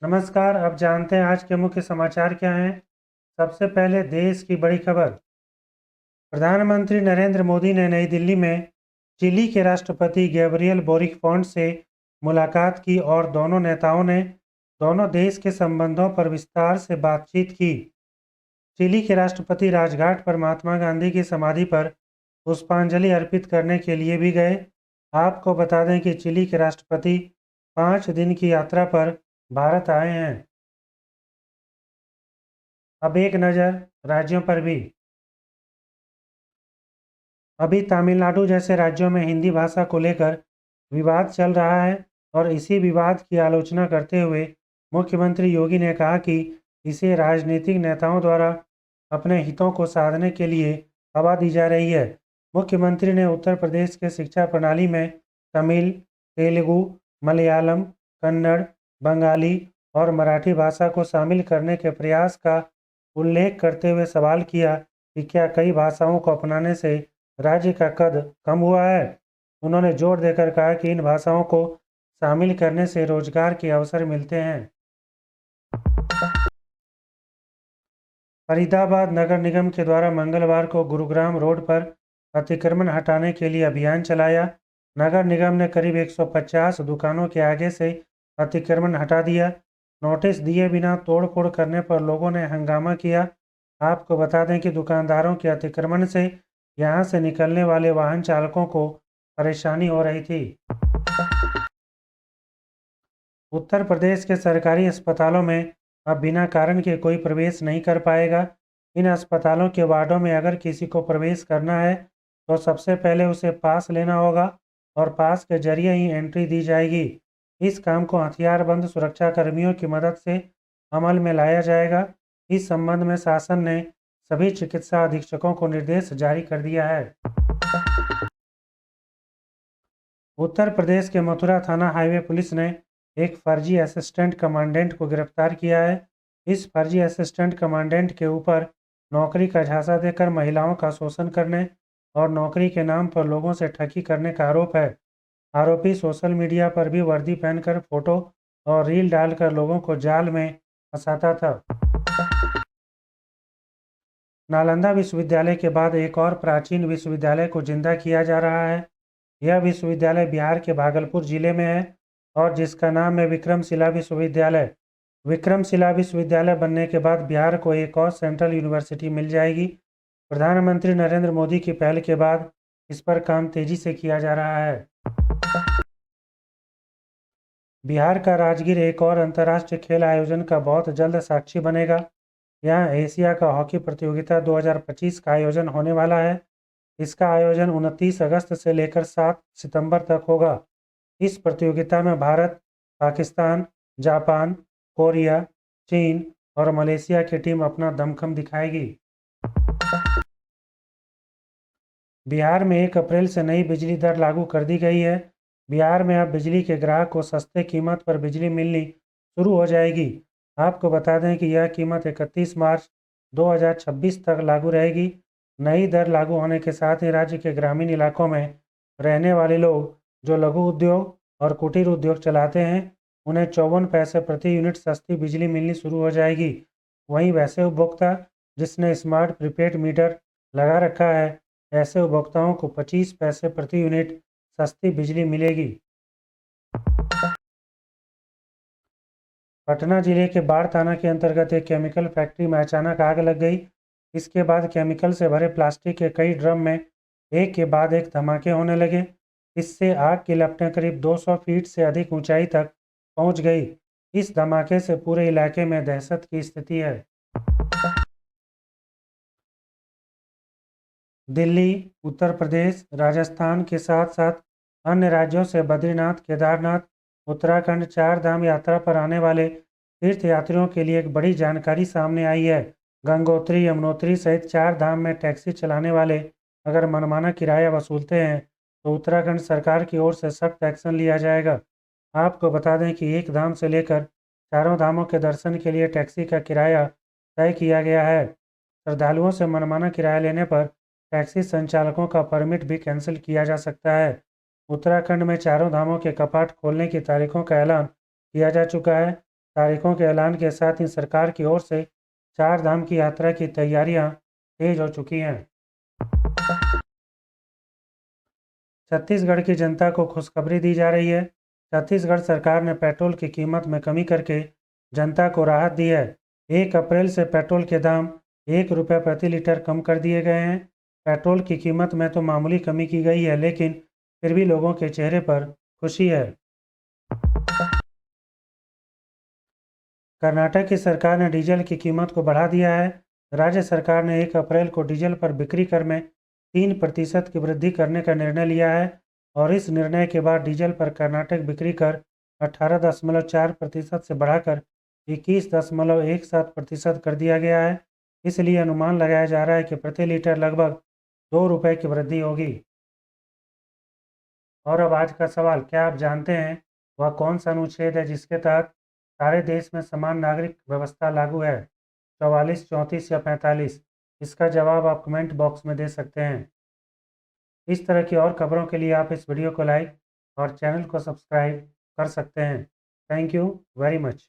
नमस्कार। अब जानते हैं आज के मुख्य समाचार क्या हैं। सबसे पहले देश की बड़ी खबर। प्रधानमंत्री नरेंद्र मोदी ने नई दिल्ली में चिली के राष्ट्रपति गैब्रियल बोरिक फोंट से मुलाकात की और दोनों नेताओं ने दोनों देश के संबंधों पर विस्तार से बातचीत की। चिली के राष्ट्रपति राजघाट पर महात्मा गांधी की समाधि पर पुष्पांजलि अर्पित करने के लिए भी गए। आपको बता दें कि चिली के राष्ट्रपति 5 दिन की यात्रा पर भारत आए हैं। अब एक नज़र राज्यों पर भी। अभी तमिलनाडु जैसे राज्यों में हिंदी भाषा को लेकर विवाद चल रहा है और इसी विवाद की आलोचना करते हुए मुख्यमंत्री योगी ने कहा कि इसे राजनीतिक नेताओं द्वारा अपने हितों को साधने के लिए हवा दी जा रही है। मुख्यमंत्री ने उत्तर प्रदेश के शिक्षा प्रणाली में तमिल, तेलुगु, मलयालम, कन्नड़, बंगाली और मराठी भाषा को शामिल करने के प्रयास का उल्लेख करते हुए सवाल किया कि क्या कई भाषाओं को अपनाने से राज्य का कद कम हुआ है। उन्होंने जोर देकर कहा कि इन भाषाओं को शामिल करने से रोजगार के अवसर मिलते हैं। फरीदाबाद नगर निगम के द्वारा मंगलवार को गुरुग्राम रोड पर अतिक्रमण हटाने के लिए अभियान चलाया। नगर निगम ने करीब 150 दुकानों के आगे से अतिक्रमण हटा दिया। नोटिस दिए बिना तोड़फोड़ करने पर लोगों ने हंगामा किया। आपको बता दें कि दुकानदारों के अतिक्रमण से यहां से निकलने वाले वाहन चालकों को परेशानी हो रही थी। उत्तर प्रदेश के सरकारी अस्पतालों में अब बिना कारण के कोई प्रवेश नहीं कर पाएगा। इन अस्पतालों के वार्डों में अगर किसी को प्रवेश करना है तो सबसे पहले उसे पास लेना होगा और पास के जरिए ही एंट्री दी जाएगी। इस काम को हथियारबंद सुरक्षा कर्मियों की मदद से अमल में लाया जाएगा। इस संबंध में शासन ने सभी चिकित्सा अधीक्षकों को निर्देश जारी कर दिया है। उत्तर प्रदेश के मथुरा थाना हाईवे पुलिस ने एक फर्जी असिस्टेंट कमांडेंट को गिरफ्तार किया है। इस फर्जी असिस्टेंट कमांडेंट के ऊपर नौकरी का झांसा देकर महिलाओं का शोषण करने और नौकरी के नाम पर लोगों से ठगी करने का आरोप है। आरोपी सोशल मीडिया पर भी वर्दी पहनकर फोटो और रील डालकर लोगों को जाल में फंसाता था। नालंदा विश्वविद्यालय के बाद एक और प्राचीन विश्वविद्यालय को जिंदा किया जा रहा है। यह विश्वविद्यालय बिहार के भागलपुर जिले में है और जिसका नाम है विक्रमशिला विश्वविद्यालय। विक्रमशिला विश्वविद्यालय बनने के बाद बिहार को एक और सेंट्रल यूनिवर्सिटी मिल जाएगी। प्रधानमंत्री नरेंद्र मोदी की पहल के बाद इस पर काम तेजी से किया जा रहा है। बिहार का राजगीर एक और अंतर्राष्ट्रीय खेल आयोजन का बहुत जल्द साक्षी बनेगा। यहाँ एशिया का हॉकी प्रतियोगिता 2025 का आयोजन होने वाला है। इसका आयोजन 29 अगस्त से लेकर 7 सितंबर तक होगा। इस प्रतियोगिता में भारत, पाकिस्तान, जापान, कोरिया, चीन और मलेशिया की टीम अपना दमखम दिखाएगी। बिहार में 1 अप्रैल से नई बिजली दर लागू कर दी गई है। बिहार में अब बिजली के ग्राहक को सस्ते कीमत पर बिजली मिलनी शुरू हो जाएगी। आपको बता दें कि यह कीमत 31 मार्च 2026 तक लागू रहेगी। नई दर लागू होने के साथ ही राज्य के ग्रामीण इलाकों में रहने वाले लोग जो लघु उद्योग और कुटीर उद्योग चलाते हैं उन्हें 54 पैसे प्रति यूनिट सस्ती बिजली मिलनी शुरू हो जाएगी। वहीं वैसे उपभोक्ता जिसने स्मार्ट प्रीपेड मीटर लगा रखा है ऐसे उपभोक्ताओं को 25 पैसे प्रति यूनिट सस्ती बिजली मिलेगी। पटना जिले के बाढ़ थाना के अंतर्गत एक केमिकल फैक्ट्री में अचानक आग लग गई। इसके बाद केमिकल से भरे प्लास्टिक के कई ड्रम में एक के बाद एक धमाके होने लगे। इससे आग की लपटें करीब 200 फीट से अधिक ऊंचाई तक पहुंच गई। इस धमाके से पूरे इलाके में दहशत की स्थिति है। दिल्ली, उत्तर प्रदेश, राजस्थान के साथ साथ अन्य राज्यों से बद्रीनाथ, केदारनाथ, उत्तराखंड 4 धाम यात्रा पर आने वाले तीर्थयात्रियों के लिए एक बड़ी जानकारी सामने आई है। गंगोत्री, यमुनोत्री सहित 4 धाम में टैक्सी चलाने वाले अगर मनमाना किराया वसूलते हैं तो उत्तराखंड सरकार की ओर से सख्त एक्शन लिया जाएगा। आपको बता दें कि एक धाम से लेकर चारों धामों के दर्शन के लिए टैक्सी का किराया तय किया गया है। श्रद्धालुओं से मनमाना किराया लेने पर टैक्सी संचालकों का परमिट भी कैंसिल किया जा सकता है। उत्तराखंड में चारों धामों के कपाट खोलने की तारीखों का ऐलान किया जा चुका है। तारीखों के ऐलान के साथ ही सरकार की ओर से 4 धाम की यात्रा की तैयारियां तेज हो चुकी हैं। छत्तीसगढ़ की जनता को खुशखबरी दी जा रही है। छत्तीसगढ़ सरकार ने पेट्रोल की कीमत में कमी करके जनता को राहत दी है। 1 अप्रैल से पेट्रोल के दाम 1 रुपये प्रति लीटर कम कर दिए गए हैं। पेट्रोल की कीमत में तो मामूली कमी की गई है, लेकिन फिर भी लोगों के चेहरे पर खुशी है। कर्नाटक की सरकार ने डीजल की कीमत को बढ़ा दिया है। राज्य सरकार ने 1 अप्रैल को डीजल पर बिक्री कर में 3% की वृद्धि करने का निर्णय लिया है और इस निर्णय के बाद डीजल पर कर्नाटक बिक्री कर 18.4% से बढ़ाकर 21.17% कर दिया गया है। इसलिए अनुमान लगाया जा रहा है कि प्रति लीटर लगभग 2 रुपये की वृद्धि होगी। और अब आज का सवाल, क्या आप जानते हैं वह कौन सा अनुच्छेद है जिसके तहत सारे देश में समान नागरिक व्यवस्था लागू है? 44, 34 या 45? इसका जवाब आप कमेंट बॉक्स में दे सकते हैं। इस तरह की और खबरों के लिए आप इस वीडियो को लाइक और चैनल को सब्सक्राइब कर सकते हैं। Thank you very much.